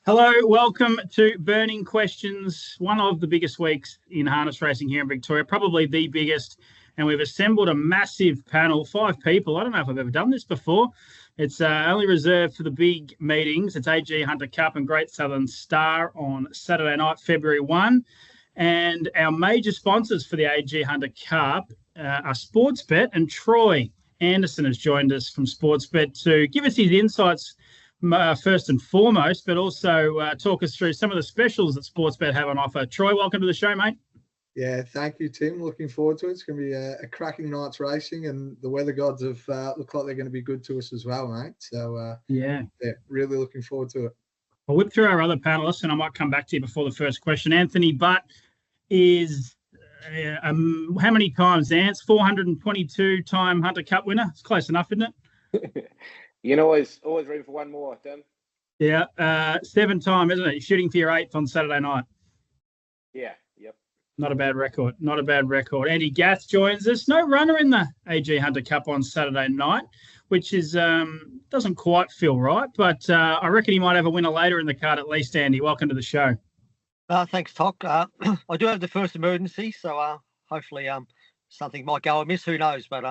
Hello, welcome to Burning Questions, one of the biggest weeks in harness racing here in Victoria, probably the biggest. And we've assembled a massive panel, 5 people. I don't know if I've ever done this before. It's only reserved for the big meetings. It's AG Hunter Cup and Great Southern Star on Saturday night, February 1. And our major sponsors for the AG Hunter Cup are Sportsbet, and Troy Anderson has joined us from Sportsbet to give us his insights first and foremost, but also talk us through some of the specials that Sportsbet have on offer. Troy, welcome to the show, mate. Yeah, thank you, Tim. Looking forward to it. It's going to be a cracking night's racing, and the weather gods have look like they're going to be good to us as well, mate. So, yeah, really looking forward to it. I'll whip through our other panelists, and I might come back to you before the first question. Anthony Butt is, how many times, Ants? 422-time Hunter Cup winner. It's close enough, isn't it? You can always room for one more, Tim. Yeah, 7-time, isn't it? You're shooting for your 8th on Saturday night. Yeah, yep. Not a bad record. Not a bad record. Andy Gath joins us. No runner in the AG Hunter Cup on Saturday night, which is doesn't quite feel right, but I reckon he might have a winner later in the card at least. Andy, welcome to the show. Thanks, Toc. I do have the first emergency, so hopefully something might go amiss. Who knows? But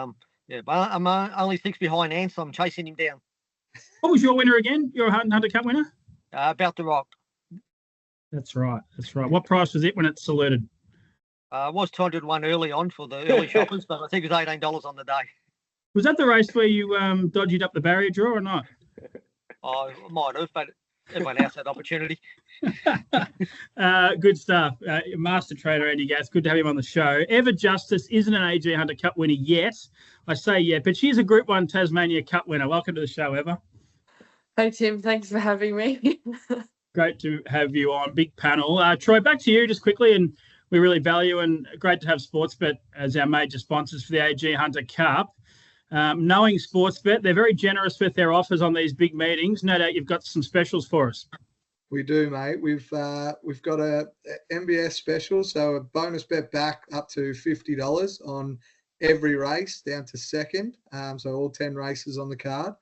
yeah, but I'm only 6 behind Ant, so I'm chasing him down. What was your winner again? Your Hunter Cup winner? About the Rock. That's right. That's right. What price was it when it saluted? It was 201 early on for the early shoppers, but I think it was $18 on the day. Was that the race where you dodged up the barrier draw or not? I might have, but everyone else had opportunity. Good stuff. Master trader Andy Gath, good to have him on the show. Eva Justice isn't an AG Hunter Cup winner yet. I say yet, but she's a Group 1 Tasmania Cup winner. Welcome to the show, Eva. Hey, Tim. Thanks for having me. Great to have you on. Big panel. Troy, back to you just quickly, and we really value and great to have Sportsbet as our major sponsors for the AG Hunter Cup. Knowing Sportsbet, they're very generous with their offers on these big meetings. No doubt you've got some specials for us. We do, mate. We've got a MBS special, so a bonus bet back up to $50 on every race down to second. So all 10 races on the card.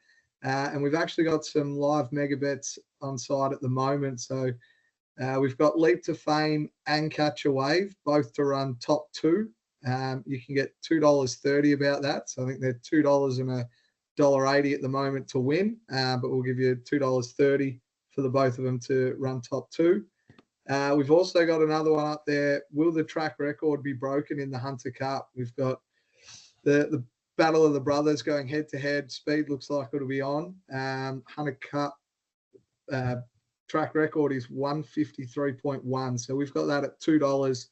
And we've actually got some live mega bets on site at the moment. So we've got Leap to Fame and Catch a Wave, both to run top 2. You can get $2.30 about that. So I think they're $2 and $1.80 at the moment to win, but we'll give you $2.30 for the both of them to run top 2. We've also got another one up there. Will the track record be broken in the Hunter Cup? We've got the Battle of the Brothers going head to head. Speed looks like it'll be on. Hunter Cup track record is 153.1. So we've got that at $2.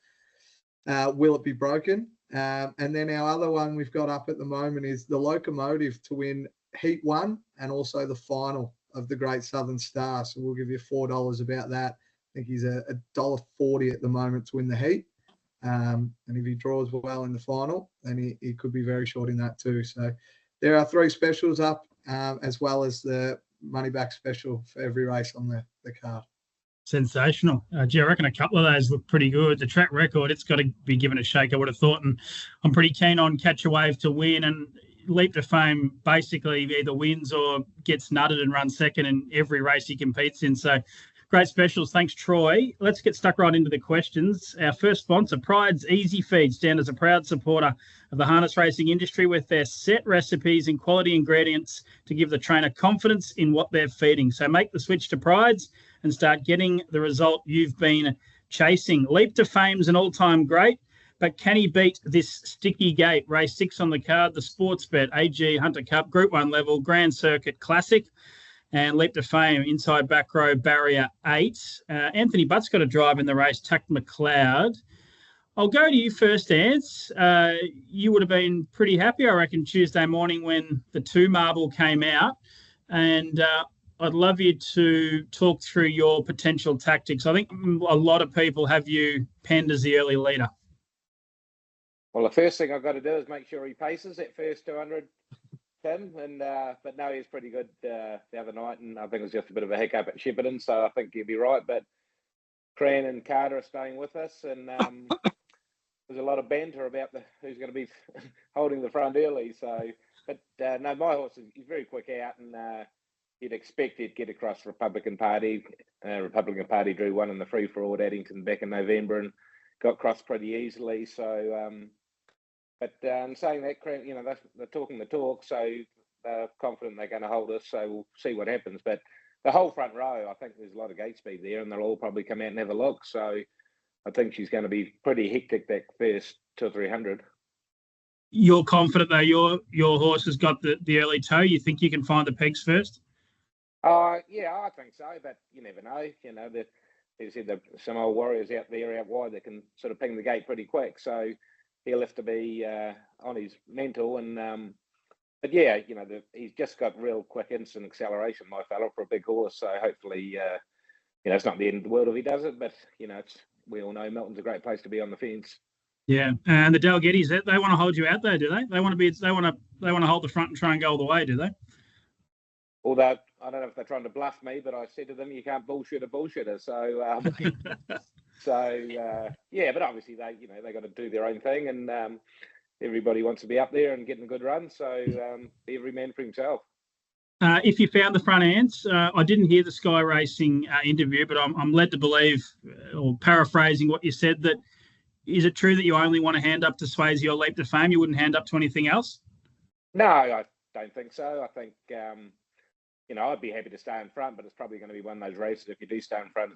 Will it be broken? And then our other one we've got up at the moment is the Locomotive to win Heat 1 and also the final of the Great Southern Star. So we'll give you $4 about that. I think he's $1.40 at the moment to win the Heat. And if he draws well in the final, then he could be very short in that too. So there are 3 specials up, as well as the money back special for every race on the card. Sensational. Gee, I reckon a couple of those look pretty good. The track record, it's got to be given a shake, I would have thought. And I'm pretty keen on Catch a Wave to win. And Leap to Fame basically either wins or gets nutted and runs second in every race he competes in. So great specials. Thanks, Troy. Let's get stuck right into the questions. Our first sponsor, Pride's Easy Feed, stand as a proud supporter of the harness racing industry with their set recipes and quality ingredients to give the trainer confidence in what they're feeding. So make the switch to Pride's and start getting the result you've been chasing. Leap to Fame's an all-time great, but can he beat this sticky gate? Race 6 on the card, the Sportsbet AG Hunter Cup Group 1 level Grand Circuit Classic. And Leap to Fame, inside back row, barrier 8. Anthony Butt's got a drive in the race, Tuck McLeod. I'll go to you first, Ants. You would have been pretty happy, I reckon, Tuesday morning when the 2 marble came out. And I'd love you to talk through your potential tactics. I think a lot of people have you penned as the early leader. Well, the first thing I've got to do is make sure he paces that first 200, Tim. And but no, he was pretty good the other night, and I think it was just a bit of a hiccup at Shepparton, so I think he'll be right. But Cran and Carter are staying with us, and there's a lot of banter about who's going to be holding the front early. So, but no, my horse he's very quick out, and you'd expect he'd get across Republican Party. Republican Party drew one in the free-for-all at Addington back in November and got crossed pretty easily. So, but saying that, they're talking the talk, so they're confident they're going to hold us. So we'll see what happens. But the whole front row, I think there's a lot of gate speed there, and they'll all probably come out and have a look. So I think she's going to be pretty hectic that first 200 or 300. You're confident though. Your horse has got the early toe. You think you can find the pegs first? Yeah, I think so. But you never know. There's some old warriors out there out wide that can sort of ping the gate pretty quick. So he'll have to be on his mental. And but yeah, he's just got real quick instant acceleration, my fella, for a big horse. So hopefully, it's not the end of the world if he does it. But we all know Melton's a great place to be on the fence. Yeah, and the Dalgettis, they want to hold you out there, do they? They want to hold the front and try and go all the way, do they? Although I don't know if they're trying to bluff me, but I said to them, "You can't bullshit a bullshitter." So, yeah, but obviously they got to do their own thing, and everybody wants to be up there and getting a good run. So every man for himself. If you found the front ants, I didn't hear the Sky Racing interview, but I'm led to believe, or paraphrasing what you said, that. Is it true that you only want to hand up to Swayze or Leap to Fame? You wouldn't hand up to anything else? No, I don't think so. I think, I'd be happy to stay in front, but it's probably going to be one of those races. If you do stay in front,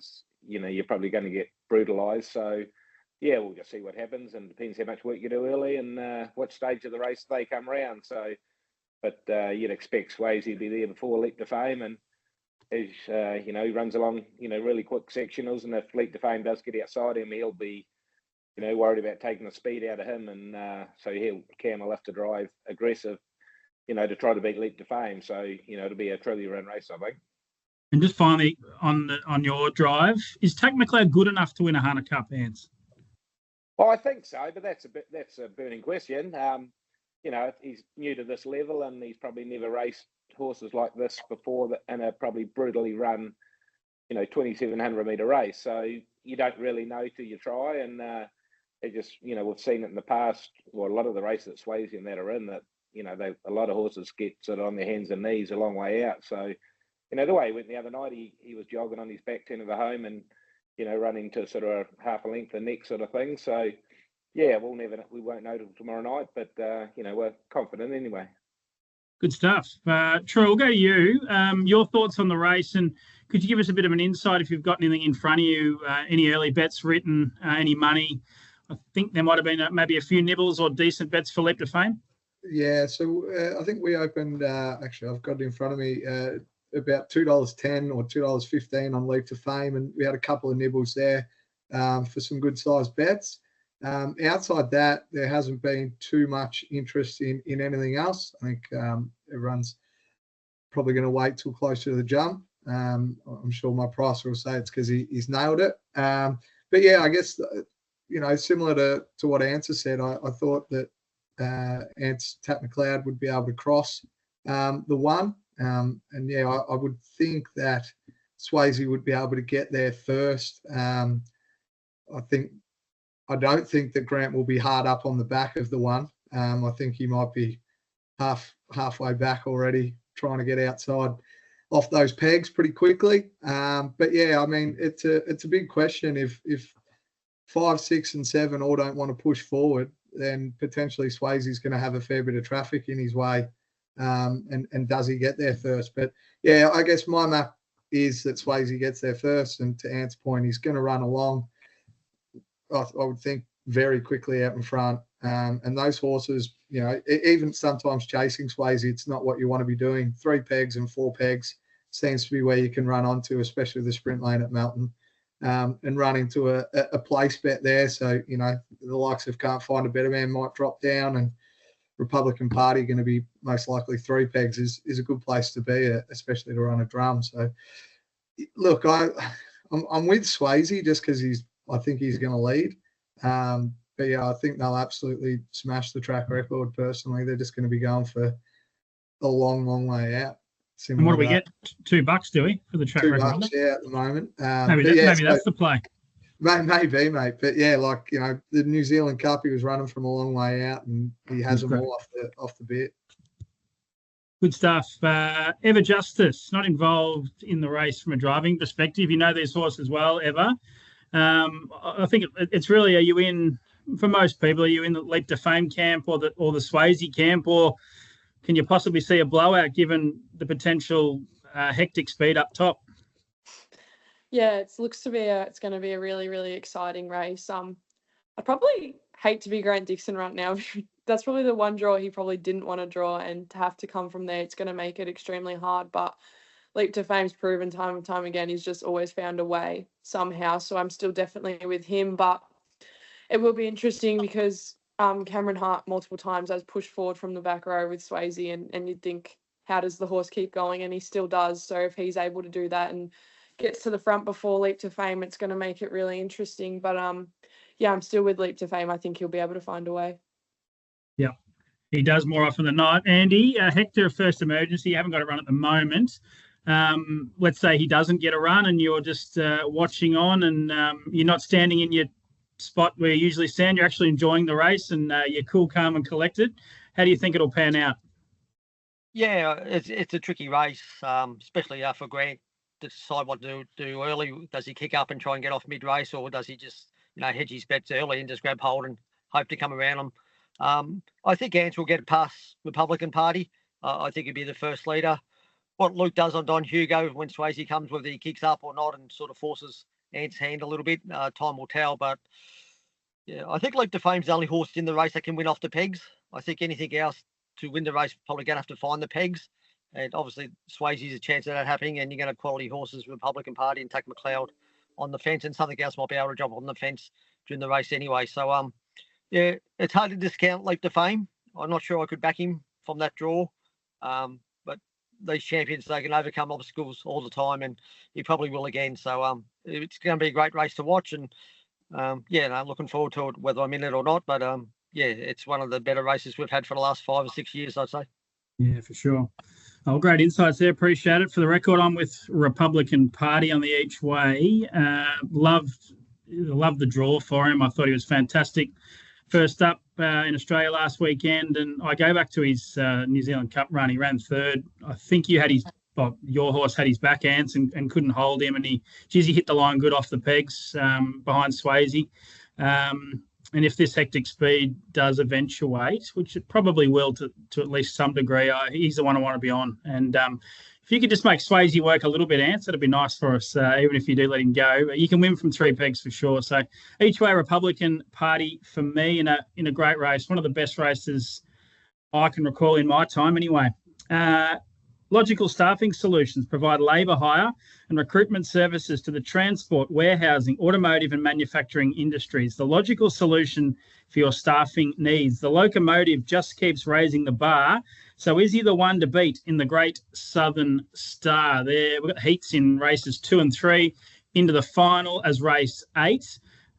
you're probably going to get brutalised. So, yeah, we'll just see what happens, and depends how much work you do early and what stage of the race they come round. So, but you'd expect Swayze to be there before Leap to Fame, and as he runs along, really quick sectionals, and if Leap to Fame does get outside him, he'll be worried about taking the speed out of him, and so Cam will have to drive aggressive, to try to beat Leap to Fame. So it'll be a truly run race, I think. And just finally on your drive, is Tack McLeod good enough to win a Hunter Cup, Ants? Well, I think so, but that's a burning question. He's new to this level, and he's probably never raced horses like this before and a probably brutally run, 2,700 metre race. So you don't really know till you try, and it just, we've seen it in the past. Well, a lot of the races that Swayze and that are in, that, a lot of horses get sort of on their hands and knees a long way out. So, the way he went the other night, he was jogging on his back 10 of the home and, running to sort of half a length the neck sort of thing. So, yeah, we won't know till tomorrow night, but, we're confident anyway. Good stuff. Troy, we'll go to you. Your thoughts on the race, and could you give us a bit of an insight if you've got anything in front of you, any early bets written, any money? I think there might have been maybe a few nibbles or decent bets for Leap to Fame. Yeah, so I think we opened, actually, I've got it in front of me, about $2.10 or $2.15 on Leap to Fame, and we had a couple of nibbles there for some good-sized bets. Outside that, there hasn't been too much interest in anything else. I think everyone's probably going to wait till closer to the jump. I'm sure my pricer will say it's because he's nailed it. But yeah, I guess, similar to what Answer said, I thought that Ants Tack McLeod would be able to cross the one. And yeah, I would think that Swayze would be able to get there first. I don't think that Grant will be hard up on the back of the one. I think he might be halfway back already, trying to get outside off those pegs pretty quickly. But yeah, I mean, it's a big question. If 5, 6, and 7 all don't want to push forward, then potentially Swayze's going to have a fair bit of traffic in his way. And does he get there first? But yeah, I guess my map is that Swayze gets there first, and to Ant's point, he's going to run along, I would think, very quickly out in front. And those horses, even sometimes chasing Swayze, it's not what you want to be doing. 3 pegs and 4 pegs seems to be where you can run onto, especially the sprint lane at Melton, and run into a place bet there. So, the likes of Can't Find a Better Man might drop down, and Republican Party going to be most likely 3 pegs is a good place to be, especially to run a drum. So, look, I'm with Swayze just because I think he's going to lead. But yeah, I think they'll absolutely smash the track record. Personally, they're just going to be going for a long, long way out. And what do we get? $2, do we, for the track record? $2, yeah, at the moment. Maybe that's the play. Maybe, mate. But yeah, the New Zealand Cup, he was running from a long way out, and he has them all off the bit. Good stuff. Ever Justice, not involved in the race from a driving perspective. You know this horse as well, Ever. I think it's really, are you in, for most people, are you in the Leap to Fame camp or the Swayze camp, or can you possibly see a blowout given the potential hectic speed up top? Yeah, it looks to be it's going to be a really, really exciting race. I'd probably hate to be Grant Dixon right now. That's probably the one draw he probably didn't want to draw, and to have to come from there, it's going to make it extremely hard. But Leap to Fame's proven time and time again, he's just always found a way somehow. So I'm still definitely with him, but it will be interesting because Cameron Hart multiple times has pushed forward from the back row with Swayze, and you'd think, how does the horse keep going? And he still does. So if he's able to do that and gets to the front before Leap to Fame, it's going to make it really interesting. But yeah, I'm still with Leap to Fame. I think he'll be able to find a way. Yeah, he does more often than not. Andy, Hector, First Emergency, you haven't got a run at the moment. Let's say he doesn't get a run and you're just watching on, and you're not standing in your spot where you usually stand. You're actually enjoying the race, and you're cool, calm and collected. How do you think it'll pan out? Yeah, it's a tricky race, especially for Grant to decide what to do early. Does he kick up and try and get off mid-race, or does he just hedge his bets early and just grab hold and hope to come around him? I think Ants will get past Republican Party. I think he'll be the first leader. What Luke does on Don Hugo when Swayze comes, whether he kicks up or not and sort of forces Ant's hand a little bit, time will tell. But yeah, I think Leap to Fame's the only horse in the race that can win off the pegs. I think anything else to win the race probably going to have to find the pegs. And obviously Swayze's a chance of that happening, and you're going to have quality horses, Republican Party and Tuck McLeod on the fence, and something else might be able to jump on the fence during the race anyway. So yeah, it's hard to discount Leap to Fame. I'm not sure I could back him from that draw. But these champions, they can overcome obstacles all the time, and he probably will again. So it's going to be a great race to watch, and I'm looking forward to it, whether I'm in it or not. But yeah, it's one of the better races we've had for the last 5 or 6 years, I'd say. Yeah, for sure. Oh, great insights there. Appreciate it. For the record, I'm with Republican Party on the each way. Loved the draw for him. I thought he was fantastic. First up in Australia last weekend, and I go back to his New Zealand Cup run. He ran third. I think your horse had his back ants and couldn't hold him, and he hit the line good off the pegs behind Swayze. And if this hectic speed does eventuate, which it probably will to at least some degree, he's the one I want to be on. And if you could just make Swayze work a little bit, Ants, that'd be nice for us, even if you do let him go. But you can win from 3 pegs for sure. So each way Republican Party for me in a great race, one of the best races I can recall in my time anyway. Logical Staffing Solutions provide labour hire and recruitment services to the transport, warehousing, automotive and manufacturing industries. The logical solution for your staffing needs. The Locomotive just keeps raising the bar. So is he the one to beat in the Great Southern Star? There, we've got heats in races 2 and 3 into the final as race 8.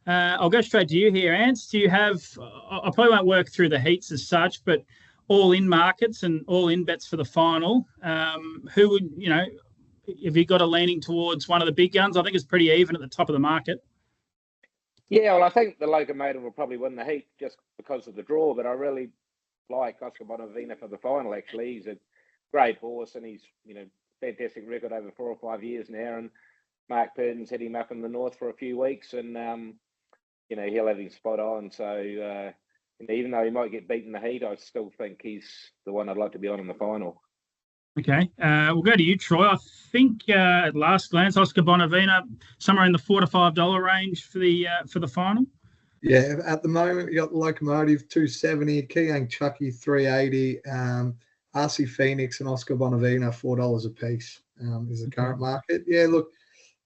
I'll go straight to you here, Ants. Do you have, I probably won't work through the heats as such, but all-in markets and all-in bets for the final. Who would, have you got a leaning towards one of the big guns? I think it's pretty even at the top of the market. Yeah, well, I think the Locomotive will probably win the heat just because of the draw, but I really like Oscar Bonavina for the final, actually. He's a great horse, and he's, fantastic record over 4 or 5 years now, and Mark Purdon's hit him up in the north for a few weeks, and, he'll have him spot on. So, even though he might get beaten in the heat, I still think he's the one I'd like to be on in the final. Okay, we'll go to you, Troy. I think at last glance, Oscar Bonavina somewhere in the $4 to $5 range for the final. Yeah, at the moment we got the Locomotive 270, Keang Chucky 380, RC Phoenix and Oscar Bonavina $4 a piece is the current market. Yeah, look,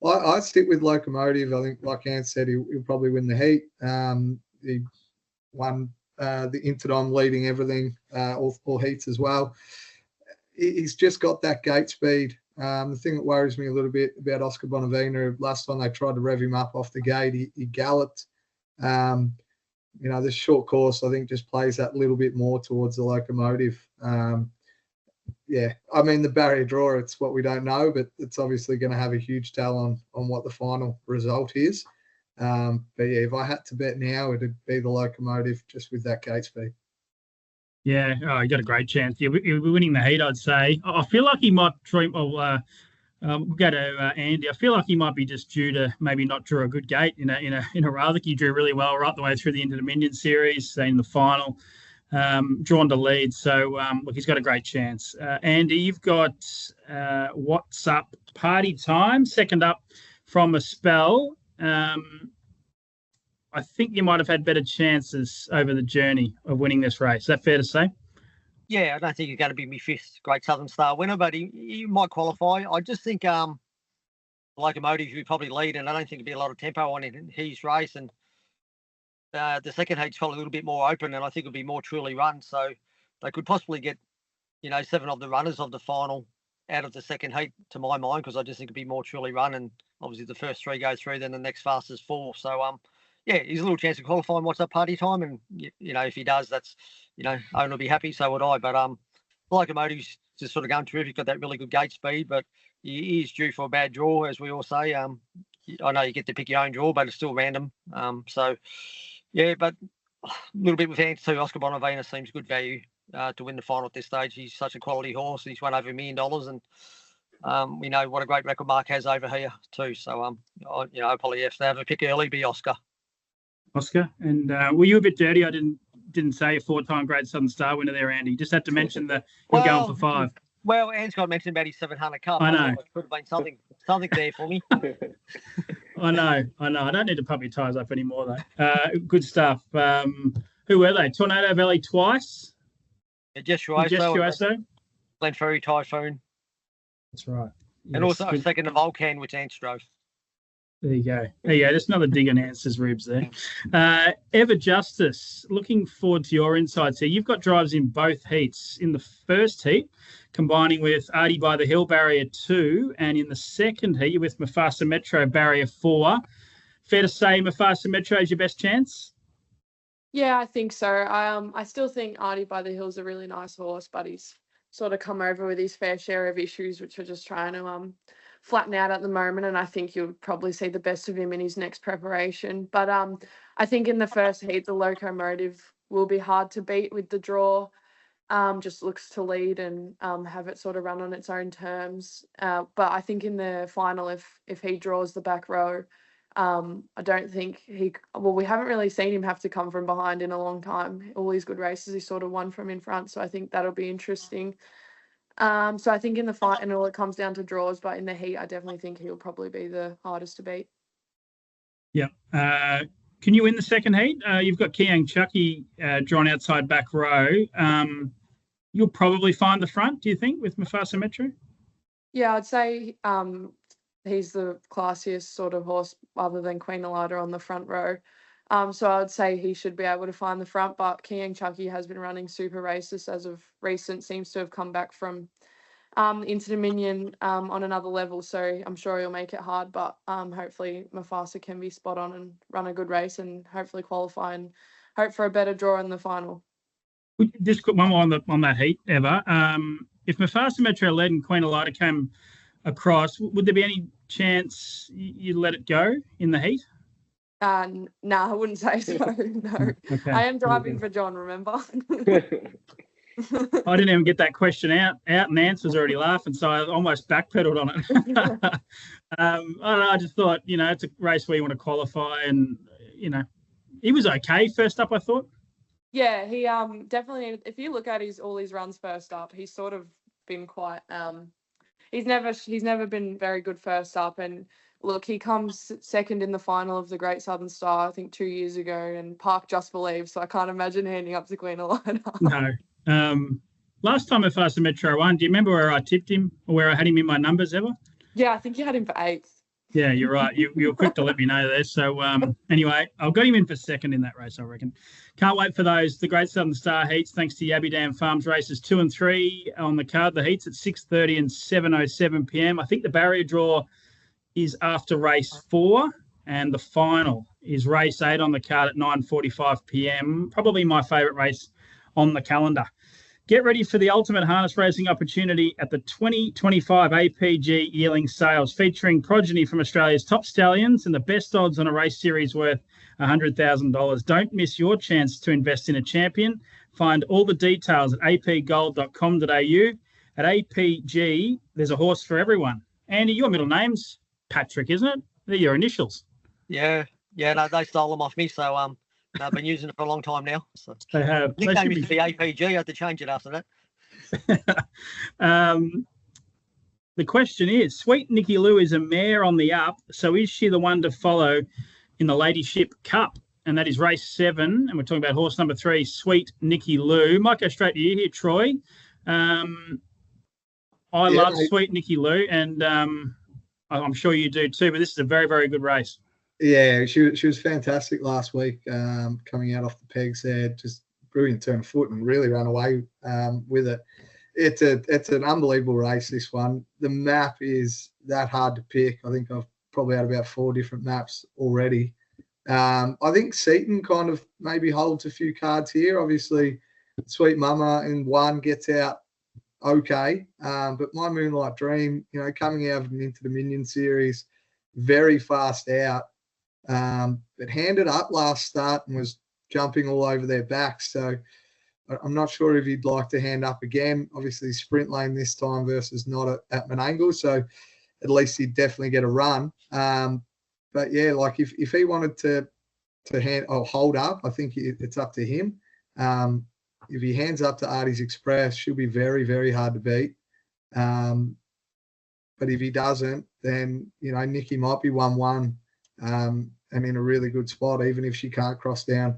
I stick with Locomotive. I think, like Ant said, he'll probably win the heat. He won the Interdom leading everything, all heats as well. He's just got that gate speed. The thing that worries me a little bit about Oscar Bonavina, last time they tried to rev him up off the gate, he galloped. This short course, I think, just plays that little bit more towards the Locomotive. The barrier draw, it's what we don't know, but it's obviously going to have a huge tell on what the final result is. But yeah, if I had to bet now, it'd be the Locomotive just with that gate speed. Yeah, oh, he got a great chance. Yeah, we're winning the heat, I'd say. I feel like he might dream. We'll go to Andy. I feel like he might be just due to maybe not draw a good gate in a row. I think he drew really well right the way through the Inter-Dominion series, say in the final, drawn to lead. So look, he's got a great chance. Andy, you've got What's Up Party Time, second up from a spell. I think you might have had better chances over the journey of winning this race. Is that fair to say? Yeah, I don't think he's going to be my fifth Great Southern Star winner, but he might qualify. I just think Locomotive will probably lead, and I don't think there'll be a lot of tempo on his race. And the second heat's probably a little bit more open, and I think it'll be more truly run. So they could possibly get, 7 of the runners of the final out of the second heat, to my mind, because I just think it'll be more truly run. And obviously the first 3 go through, then the next fastest 4. So yeah, he's a little chance of qualifying What's Up Party Time, and if he does, that's Owen will be happy, so would I. But Locomotive's just sort of going terrific, got that really good gate speed, but he is due for a bad draw, as we all say. I know you get to pick your own draw, but it's still random. So yeah, but a little bit with hands too. Oscar Bonavena seems good value to win the final at this stage. He's such a quality horse. He's won over $1 million, and we know what a great record Mark has over here too. So I'll probably have to have a pick early, be Oscar. Oscar, and were you a bit dirty? I didn't say a 4-time Great Southern Star winner there, Andy. Just had to mention that you're going for 5. Well, Anne's got mentioned about his 700 Cup. I know. It could have been something there for me. I know. I don't need to pump your tyres up anymore, though. Good stuff. Who were they? Tornado Valley twice? Yeah, Jess Shuaso. Glenferrie Typhoon. That's right. Yes, and also a second, the Vulcan, which Ant drove. There you go. Just another dig on Answer's ribs there. Ever Justice, looking forward to your insights here. You've got drives in both heats. In the first heat, combining with Artie by the Hill, Barrier 2, and in the second heat, you're with Mufasa Metro, Barrier 4. Fair to say Mufasa Metro is your best chance? Yeah, I think so. I still think Artie by the Hill's a really nice horse, but he's sort of come over with his fair share of issues, which are just trying to flatten out at the moment, and I think you'll probably see the best of him in his next preparation. But I think in the first heat, the Locomotive will be hard to beat with the draw. Just looks to lead and have it sort of run on its own terms. But I think in the final, if he draws the back row, I don't think we haven't really seen him have to come from behind in a long time. All these good races, he sort of won from in front, so I think that'll be interesting. So I think in the final it comes down to draws, but in the heat, I definitely think he'll probably be the hardest to beat. Yeah. Can you win the second heat? You've got Kiang Chucky drawn outside back row. You'll probably find the front, do you think, with Mufasa Metro? Yeah, I'd say he's the classiest sort of horse other than Queen Elida on the front row. So I would say he should be able to find the front, but Kiang Chucky has been running super races as of recent, seems to have come back from Inter-Dominion on another level, so I'm sure he'll make it hard, but hopefully Mufasa can be spot on and run a good race and hopefully qualify and hope for a better draw in the final. Just quick one more on that heat, Eva. If Mufasa Metro led and Queen Elida came across, would there be any chance you'd let it go in the heat? No, I wouldn't say so. No, okay. I am driving for John. Remember? I didn't even get that question out, and Answer's already laughing, so I almost backpedaled on it. I don't know. I just thought, it's a race where you want to qualify, and he was okay first up, I thought. Yeah, he definitely. If you look at all his runs first up, he's sort of been quite. He's never been very good first up, and. Look, he comes second in the final of the Great Southern Star, I think 2 years ago, and Park just believed, so I can't imagine handing up to Queen Elida. No. Last time Mufasa Metro won, do you remember where I tipped him or where I had him in my numbers ever? Yeah, I think you had him for 8th. Yeah, you're right. You were quick to let me know there. So anyway, I've got him in for second in that race, I reckon. Can't wait for the Great Southern Star heats, thanks to Yabby Dam Farms races 2 and 3 on the card. The heats at 6:30 and 7:07 p.m. I think the barrier draw is after race 4, and the final is race 8 on the card at 9:45 p.m. Probably my favourite race on the calendar. Get ready for the ultimate harness racing opportunity at the 2025 APG Yearling Sales, featuring progeny from Australia's top stallions and the best odds on a race series worth $100,000. Don't miss your chance to invest in a champion. Find all the details at apgold.com.au. At APG, there's a horse for everyone. Andy, your middle name's Patrick, isn't it? They're your initials. Yeah. No, they stole them off me, so I've been using it for a long time now. So They have. nickname used to be APG. I had to change it after that. The question is, Sweetnikkilou is a mare on the up, so is she the one to follow in the Ladyship Cup? And that is race 7, and we're talking about horse number 3, Sweetnikkilou. Might go straight to you here, Troy. I love Sweetnikkilou, and I'm sure you do too, but this is a very, very good race. Yeah, she was fantastic last week, coming out off the pegs there, just brilliant turn of foot and really ran away with it. It's an unbelievable race, this one. The map is that hard to pick. I think I've probably had about 4 different maps already. I think Seaton kind of maybe holds a few cards here. Obviously, Sweet Mama in 1 gets out okay, but My Moonlight Dream, coming out into the Minion series, very fast out, but handed up last start and was jumping all over their backs. So I'm not sure if he'd like to hand up again. Obviously, sprint lane this time versus not at Menangle, so at least he'd definitely get a run. But yeah, like if he wanted to hold up, I think it's up to him. If he hands up to Artie's Express, she'll be very, very hard to beat. But if he doesn't, then Nikki might be 1-1 and in a really good spot, even if she can't cross down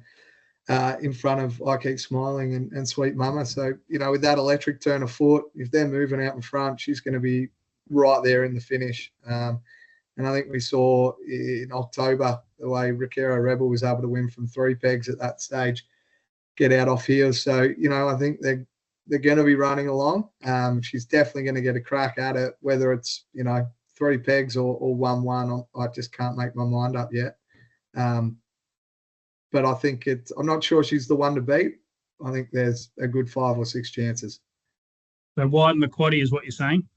in front of I Keep Smiling and Sweet Mama. So with that electric turn of foot, if they're moving out in front, she's going to be right there in the finish. And I think we saw in October the way Riquero Rebel was able to win from 3 pegs at that stage, get out off heels. So, I think they're going to be running along. She's definitely going to get a crack at it, whether it's, 3 pegs or 1-1. I just can't make my mind up yet. But I think I'm not sure she's the one to beat. I think there's a good 5 or 6 chances. So widen the quaddie is what you're saying?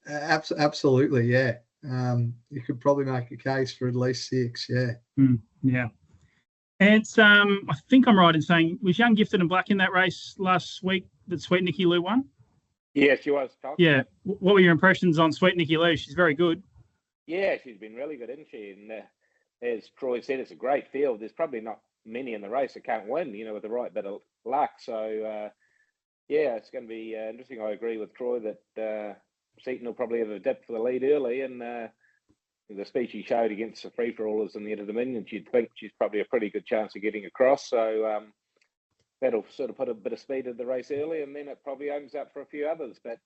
Absolutely, yeah. You could probably make a case for at least 6, yeah. Yeah. And it's, I think I'm right in saying, was Young, Gifted and Black in that race last week that Sweetnikkilou won? Yeah, she was, Tom. Yeah. What were your impressions on Sweetnikkilou? She's very good. Yeah, she's been really good, isn't she? And as Troy said, it's a great field. There's probably not many in the race that can't win, with the right bit of luck. So, yeah, it's going to be interesting. I agree with Troy that Seaton will probably have a dip for the lead early, and the speed she showed against the free-for-allers in the Dominion, you'd think she's probably a pretty good chance of getting across. So that'll sort of put a bit of speed in the race early, and then it probably opens up for a few others. But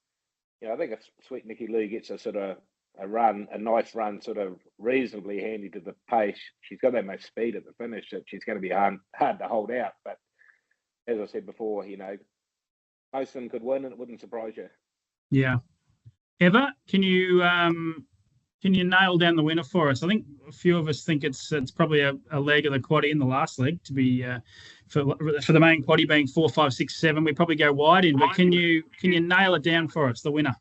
I think if Sweetnikkilou gets a sort of a nice run, sort of reasonably handy to the pace, she's got that much speed at the finish that she's going to be hard to hold out. But as I said before, most of them could win, and it wouldn't surprise you. Yeah. Eva, can you nail down the winner for us? I think a few of us think it's probably a leg of the quaddie in the last leg to be for the main quaddie being 4, 5, 6, 7. We probably go wide in, but can you nail it down for us, the winner?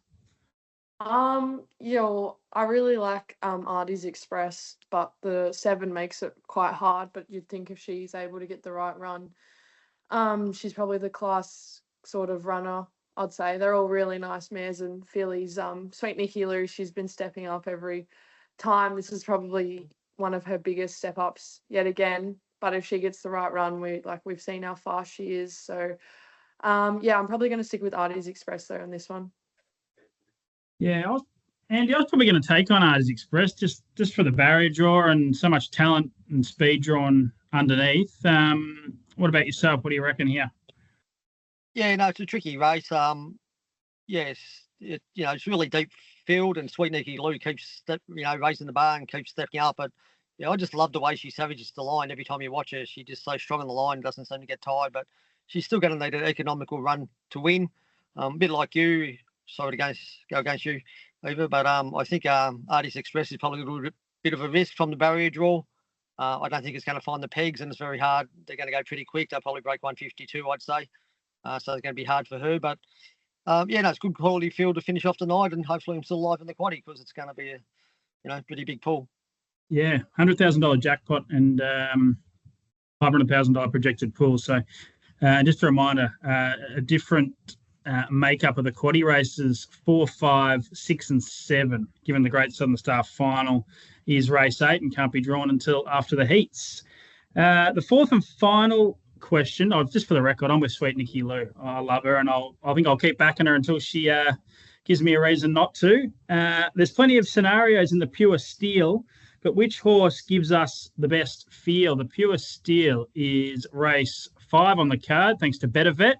I really like Artie's Express, but the 7 makes it quite hard. But you'd think if she's able to get the right run, she's probably the class sort of runner. I'd say they're all really nice mares and fillies. Sweetnikkilou, she's been stepping up every time. This is probably one of her biggest step ups yet again. But if she gets the right run, we've seen how fast she is. So, I'm probably going to stick with Artie's Express though in this one. Yeah, Andy, I was probably going to take on Artie's Express just for the barrier draw and so much talent and speed drawn underneath. What about yourself? What do you reckon here? Yeah, no, it's a tricky race. Yes, it's really deep field, and Sweetnikkilou keeps raising the bar and keeps stepping up. But I just love the way she savages the line every time you watch her. She's just so strong on the line, doesn't seem to get tired. But she's still going to need an economical run to win. A bit like you. Sorry to go against you, Eva, but I think Artie's Express is probably a little bit of a risk from the barrier draw. I don't think it's going to find the pegs, and it's very hard. They're going to go pretty quick. They'll probably break 152, I'd say. So it's going to be hard for her. But, it's good quality field to finish off the night, and hopefully I'm still alive in the quaddie because it's going to be a pretty big pool. Yeah, $100,000 jackpot and $500,000 projected pool. So Just a reminder, a different makeup of the quaddie races 4, 5, 6, and 7. Given the Great Southern Star final is race 8 and can't be drawn until after the heats. The fourth and final question, just for the record, I'm with Sweetnikkilou. I love her, and I think I'll keep backing her until she gives me a reason not to. There's plenty of scenarios in the Pure Steel, but which horse gives us the best feel? The Pure Steel is race 5 on the card, thanks to Better Vet.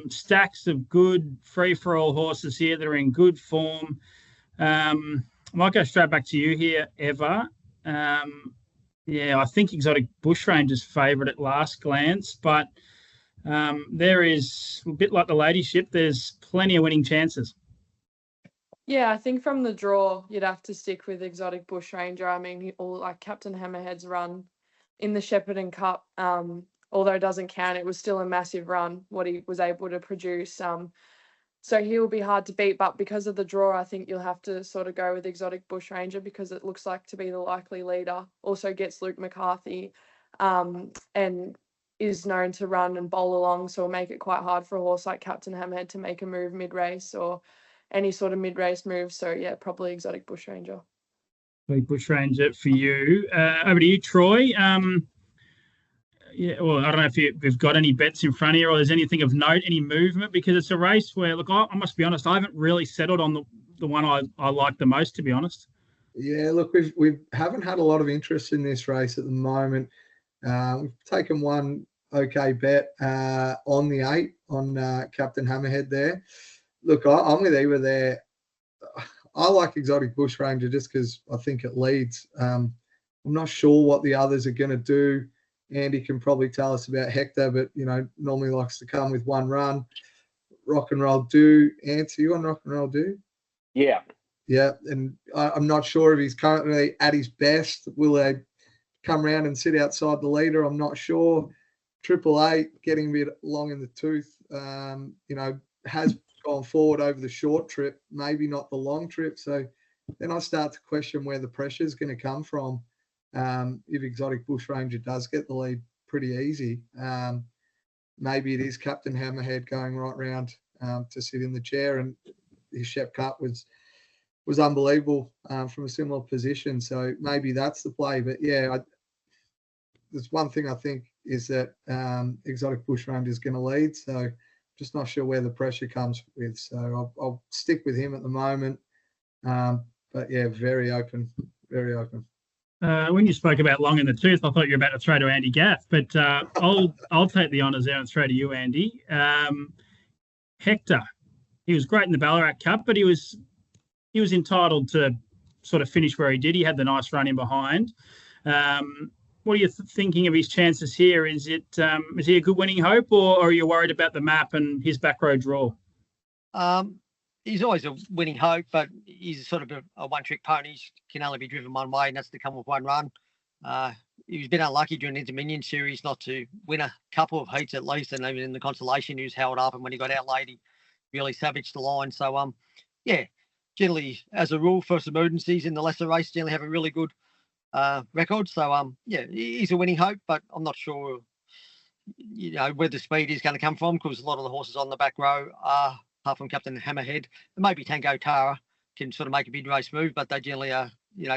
Stacks of good free-for-all horses here that are in good form. I might go straight back to you here, Eva. I think Exotic Bushranger's favourite at last glance, but there is, a bit like the Ladyship, there's plenty of winning chances. Yeah, I think from the draw, you'd have to stick with Exotic Bushranger. I mean, Captain Hammerhead's run in the Shepparton Cup, although it doesn't count, it was still a massive run, what he was able to produce. So he will be hard to beat, but because of the draw, I think you'll have to sort of go with Exotic Bushranger because it looks like to be the likely leader. Also gets Luke McCarthy and is known to run and bowl along, so it'll make it quite hard for a horse like Captain Hammerhead to make a move mid-race or any sort of mid-race move. So, yeah, probably Exotic Bushranger. Bushranger for you. Over to you, Troy. I don't know if you've got any bets in front of you or there's anything of note, any movement, because it's a race where, look, I must be honest, I haven't really settled on the one I like the most, to be honest. Yeah, look, we haven't had a lot of interest in this race at the moment. We've taken one okay bet on the 8 on Captain Hammerhead there. Look, I'm with Eva there. I like Exotic Bushranger just because I think it leads. I'm not sure what the others are going to do. Andy can probably tell us about Hector, but, normally likes to come with one run. Rock and Roll Do. Answer you on Rock and Roll Do? Yeah. Yeah, and I'm not sure if he's currently at his best. Will they come around and sit outside the leader? I'm not sure. 888 getting a bit long in the tooth, has gone forward over the short trip, maybe not the long trip. So then I start to question where the pressure is going to come from. If Exotic Bushranger does get the lead pretty easy, maybe it is Captain Hammerhead going right round to sit in the chair, and his Shep Cup was unbelievable from a similar position. So maybe that's the play. But yeah, there's one thing I think is that Exotic Bushranger is going to lead. So just not sure where the pressure comes with. So I'll stick with him at the moment. But yeah, very open, very open. When you spoke about long in the tooth, I thought you were about to throw to Andy Gaff, but I'll take the honours there and throw to you, Andy. Hector, he was great in the Ballarat Cup, but he was entitled to sort of finish where he did. He had the nice run in behind. What are you thinking of his chances here? Is he a good winning hope, or are you worried about the map and his back row draw? He's always a winning hope, but he's sort of a one-trick pony. He can only be driven one way, and that's to come with one run. He's been unlucky during the Dominion Series not to win a couple of heats at least, and even in the Constellation, he was held up, and when he got out late, he really savaged the line. So, generally, as a rule, first emergencies in the lesser race generally have a really good record. So, he's a winning hope, but I'm not sure, where the speed is going to come from, because a lot of the horses on the back row are, apart from Captain Hammerhead, and maybe Tango Tara can sort of make a mid-race move, but they generally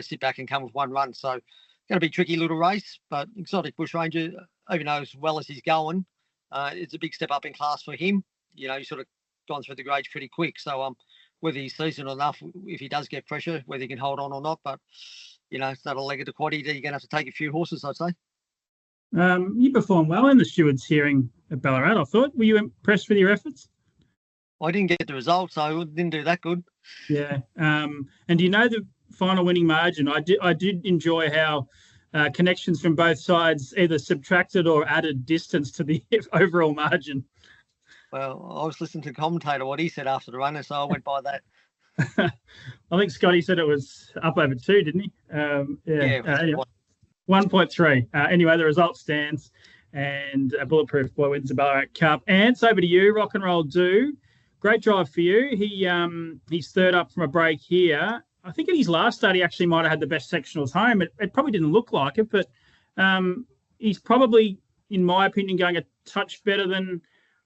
sit back and come with one run. So going to be a tricky little race, but Exotic Bushranger, even though as well as he's going, it's a big step up in class for him. He's sort of gone through the grades pretty quick. So whether he's seasoned enough, if he does get pressure, whether he can hold on or not, but, it's not a leg of the quaddie. You're going to have to take a few horses, I'd say. You performed well in the stewards hearing at Ballarat, I thought. Were you impressed with your efforts? I didn't get the results, so I didn't do that good. Yeah. And do you know the final winning margin? I did enjoy how connections from both sides either subtracted or added distance to the overall margin. Well, I was listening to the commentator, what he said after the runner, so I went by that. I think Scotty said it was up over 2, didn't he? Yeah. 1.3. Anyway, the result stands, and a Bulletproof Boy wins the Ballarat Cup. Ants, over to you. Rock and Roll Do. Great drive for you. He's third up from a break here. I think in his last start, he actually might have had the best sectionals home. It probably didn't look like it, but he's probably in my opinion, going a touch better than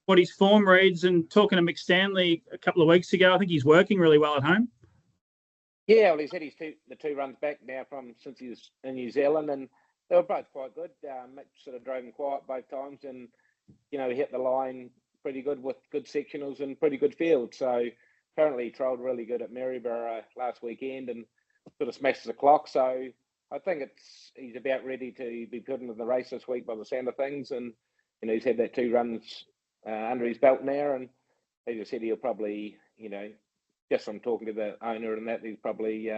what his form reads. And talking to Mick Stanley a couple of weeks ago, I think he's working really well at home. Yeah, well, he's had the two runs back now since he was in New Zealand, and they were both quite good. Mick sort of drove him quiet both times, and he hit the line pretty good with good sectionals and pretty good field. So apparently he trialled really good at Maryborough last weekend and sort of smashed the clock. So I think he's about ready to be put into the race this week by the sound of things, and he's had that 2 runs under his belt now, and as I said, he'll probably just from talking to the owner and that, he's probably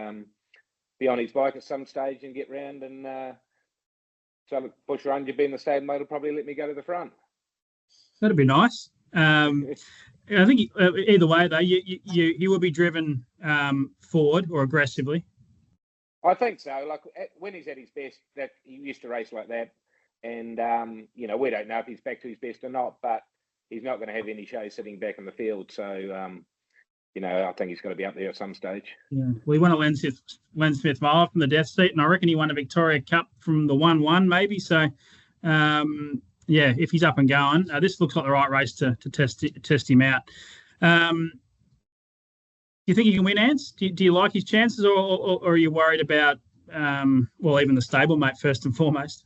be on his bike at some stage and get round and so Bush Ranger being the stable mate will probably let me go to the front. That'd be nice. I think either way though, you will be driven forward or aggressively. I think so. Like when he's at his best, that he used to race like that, and we don't know if he's back to his best or not, but he's not going to have any show sitting back in the field. So I think he's got to be up there at some stage. Yeah, well, he won a Len Smith Mile from the Death Seat, and I reckon he won a Victoria Cup from the 1-1 maybe. So, if he's up and going, this looks like the right race to test him out. Do you think he can win, Ants? Do you like his chances, or are you worried about, even the stablemate first and foremost?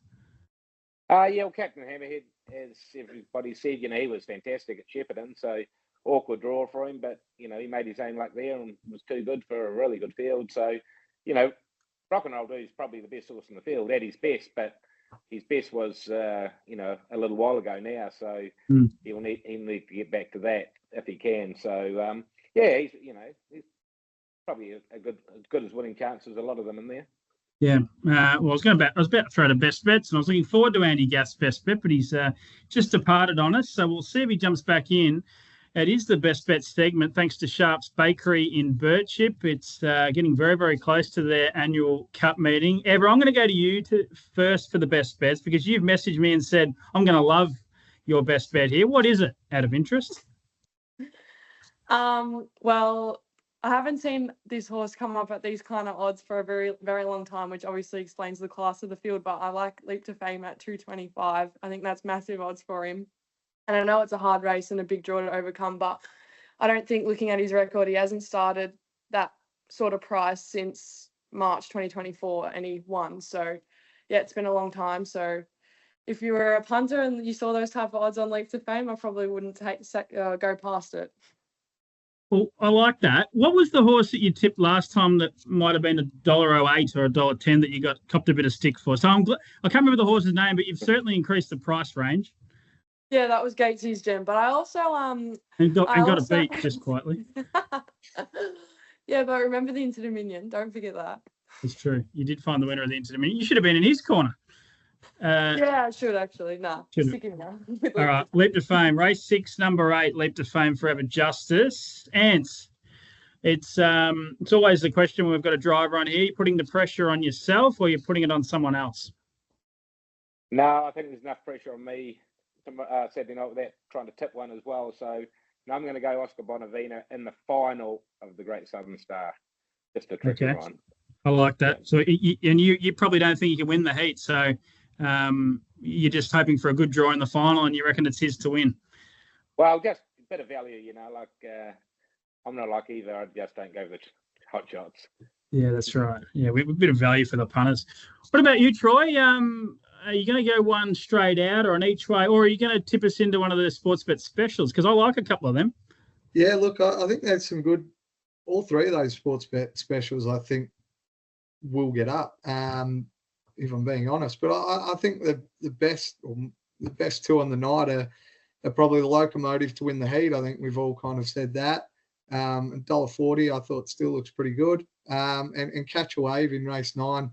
Well, Captain Hammerhead, as everybody said, he was fantastic at Shepparton, so awkward draw for him, but, he made his own luck there and was too good for a really good field. So, Rock and Roll Do is probably the best horse in the field at his best, but his best was, a little while ago now. So he'll need to get back to that if he can. So, he's probably as good as winning chances, a lot of them in there. Yeah, I was about to throw to best bets, and I was looking forward to Andy Gath's best bet, but he's just departed on us. So we'll see if he jumps back in. It is the best bet segment, thanks to Sharp's Bakery in Birchip. It's getting very, very close to their annual cup meeting. Ever, I'm going to go to you first for the best bets, because you've messaged me and said, I'm going to love your best bet here. What is it, out of interest? Well, I haven't seen this horse come up at these kind of odds for a very, very long time, which obviously explains the class of the field, but I like Leap to Fame at 225. I think that's massive odds for him. And I know it's a hard race and a big draw to overcome, but I don't think, looking at his record, he hasn't started that sort of price since March 2024, and he won. So, it's been a long time. So if you were a punter and you saw those type of odds on Leap to Fame, I probably wouldn't go past it. Well, I like that. What was the horse that you tipped last time that might have been $1.08 or $1.10 that you copped a bit of stick for? So I can't remember the horse's name, but you've certainly increased the price range. Yeah, that was Gatesy's gem. But I also got a beat just quietly. Yeah, but remember the Inter-Dominion. Don't forget that. It's true. You did find the winner of the Inter-Dominion. You should have been in his corner. Yeah, I should actually. Nah, sticking now. All right, Leap to Fame, race 6, number 8, Leap to Fame, Forever Justice. Ants, it's always the question when we've got a driver on here. You're putting the pressure on yourself, or you're putting it on someone else? No, I think there's enough pressure on me. Saturday night without trying to tip one as well. So I'm going to go Oscar Bonavina in the final of the Great Southern Star. Just a tricky one. I like that. So you probably don't think you can win the heat. So you're just hoping for a good draw in the final, and you reckon it's his to win. Well, just a bit of value, I'm not like either. I just don't go with the hot shots. Yeah, that's right. Yeah, we have a bit of value for the punters. What about you, Troy? Are you going to go one straight out or an each way, or are you going to tip us into one of the sports bet specials? Because I like a couple of them. Yeah, look, I think there's some good. All 3 of those sports bet specials, I think, will get up. If I'm being honest, but I think the best 2 on the night are probably the Locomotive to win the heat. I think we've all kind of said that. $1.40, I thought still looks pretty good. And Catch a Wave in race 9.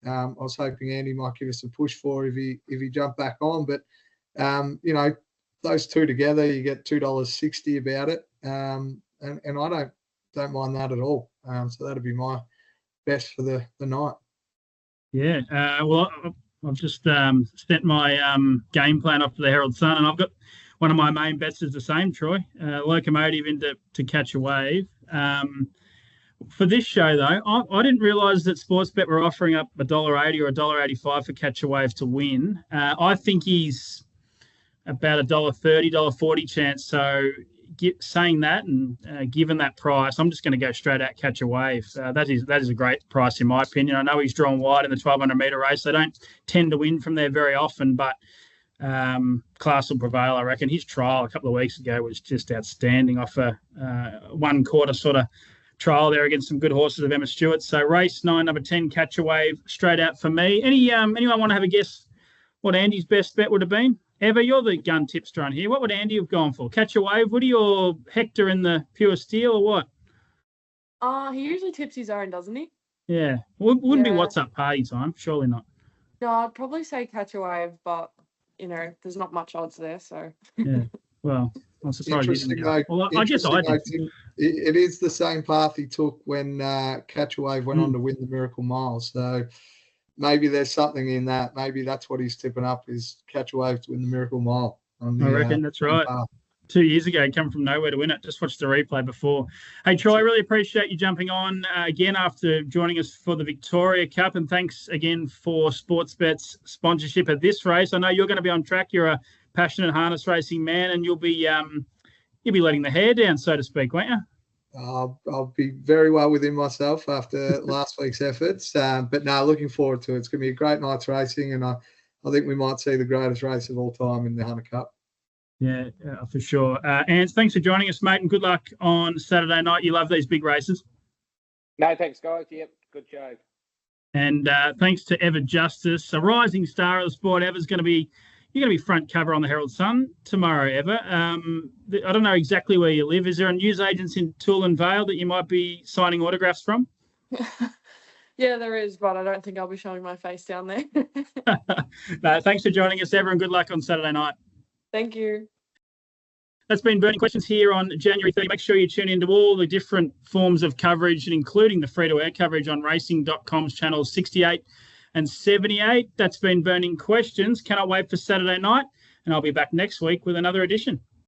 I was hoping Andy might give us a push for if he jumped back on, but those 2 together, you get $2.60 about it, and I don't mind that at all. So that'd be my best for the night. Yeah, well, I've just sent my game plan off to the Herald Sun, and I've got one of my main bets is the same, Troy. Locomotive to Catch a Wave. For this show, though, I didn't realise that Sportsbet were offering up $1.80 or $1.85 for Catch a Wave to win. I think he's about $1.30, $1.40 chance. So saying that and given that price, I'm just going to go straight out Catch a Wave. That is a great price in my opinion. I know he's drawn wide in the 1,200 metre race. They don't tend to win from there very often, but class will prevail, I reckon. His trial a couple of weeks ago was just outstanding off a 1 quarter sort of trial there against some good horses of Emma Stewart. So race 9, number 10, Catch a Wave, straight out for me. Anyone want to have a guess what Andy's best bet would have been? Eva, you're the gun tipster on here. What would Andy have gone for? Catch a Wave, would he, or Hector in the Pure Steel, or what? He usually tips his own, doesn't he? Yeah. Wouldn't be What's Up Party time. Surely not. No, I'd probably say Catch a Wave, but, there's not much odds there, so. Yeah. Well, I'm surprised you didn't go. Well, I guess I did. It is the same path he took when Catch a Wave went on to win the Miracle Mile. So maybe there's something in that. Maybe that's what he's tipping up, is Catch a Wave to win the Miracle Mile. I reckon that's right. Path. 2 years ago, he came from nowhere to win it. Just watched the replay before. Hey, Troy, I really appreciate you jumping on again after joining us for the Victoria Cup. And thanks again for Sportsbet's sponsorship of this race. I know you're going to be on track. You're a passionate harness racing man, and you'll be letting the hair down, so to speak, won't you? I'll be very well within myself after last week's efforts. But no, looking forward to it. It's going to be a great night's racing, and I think we might see the greatest race of all time in the Hunter Cup. Yeah, for sure. Ans, thanks for joining us, mate, and good luck on Saturday night. You love these big races. No, thanks, guys. Yep, good show. And thanks to Eva Justice, a rising star of the sport. You're going to be front cover on the Herald Sun tomorrow, Eva. I don't know exactly where you live. Is there a newsagents in Toolern Vale that you might be signing autographs from? Yeah, there is, but I don't think I'll be showing my face down there. No, thanks for joining us, Eva, and good luck on Saturday night. Thank you. That's been Burning Questions here on January 30. Make sure you tune into all the different forms of coverage, and including the free-to-air coverage on racing.com's channels 68 and 78. That's been Burning Questions. Cannot wait for Saturday night, and I'll be back next week with another edition.